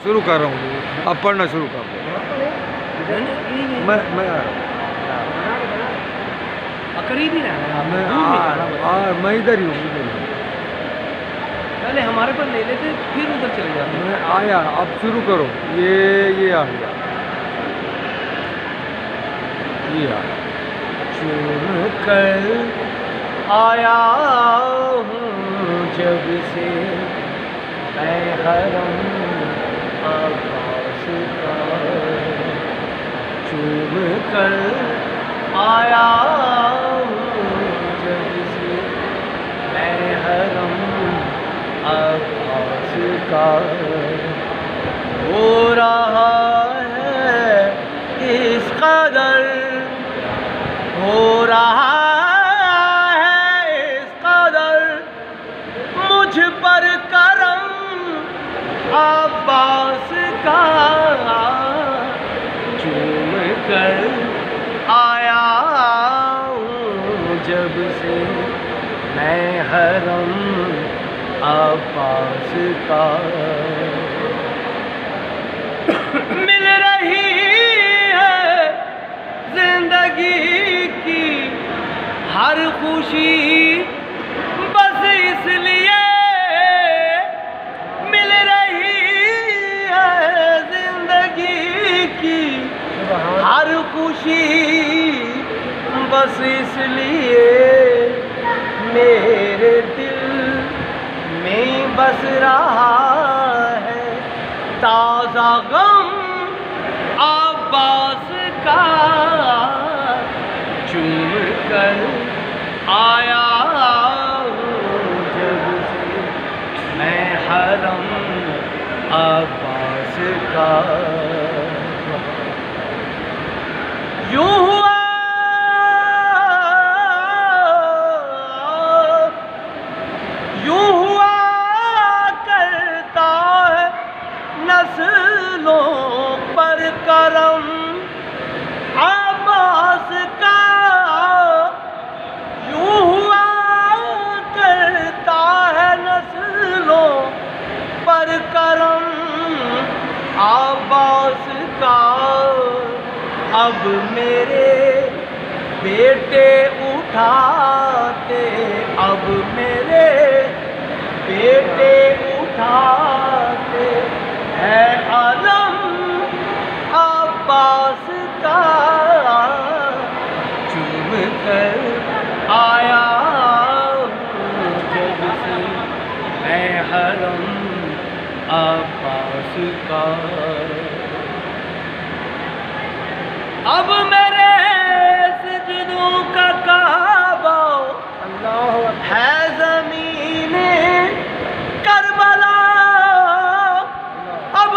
شروع کر رہا ہوں، اب پڑھنا شروع کر دو۔ میں آ رہا قریب ہی رہنا ہوں، میں ادھر ہی ہوں، پہلے ہمارے پر لے لیتے پھر ادھر چلے جاتے۔ میں آیا، اب شروع کرو۔ یہ آ گیا، یہ آ گیا۔ چن کر آیا ہوں جب سے میں حرم عباس کا، چن کر آیا ہوں جب سے میں حرم عباس کا، ہو رہا ہے اس قدر، ہو رہا ہے اس قدر مجھ پر کرم عباس کا، چوم کر آیا ہوں جب سے میں حرم عباس کا، مل رہی ہے زندگی کی ہر خوشی بس اس لیے، مل رہی ہے زندگی کی ہر خوشی بس اس لیے، میرے دل میں بس رہا ہے تازہ غم عباس کا، چوم کر آیا ہوں جب سے میں حرم عباس کا، یوں ہوا یوں ہوا کرتا ہے نسلوں پر کرم عباس کا، یوں ہوا کرتا ہے نسلوں پر کرم عباس کا، اب میرے بیٹے اٹھاتے، اب میرے بیٹے اٹھاتے ہے علم عباس کا، چوم کر آیا ہوں جب سے میں حرم عباس کا، اب میرے سجدوں کا کعبہ ہے زمین کربلا، اب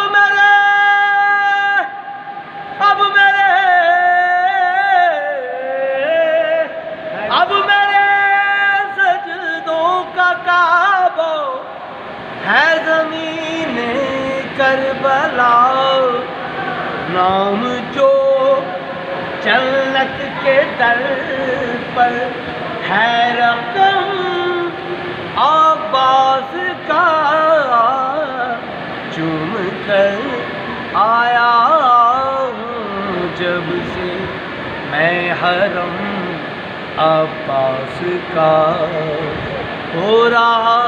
میرے سجدوں کا کعبہ ہے زمین کربلا، نام جو جنت کے در پر ہے رقم عباس کا، چوم کر آیا ہوں جب سے میں حرم عباس کا، ہو رہا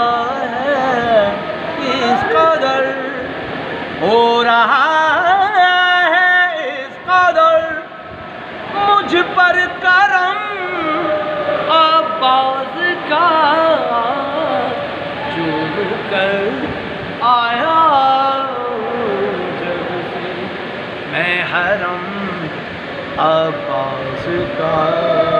ہے اس قدر، ہو رہا ہے اس قدر مجھ پر کرم عباس کا، چوم کر آیا جب سے میں حرم عباس کا۔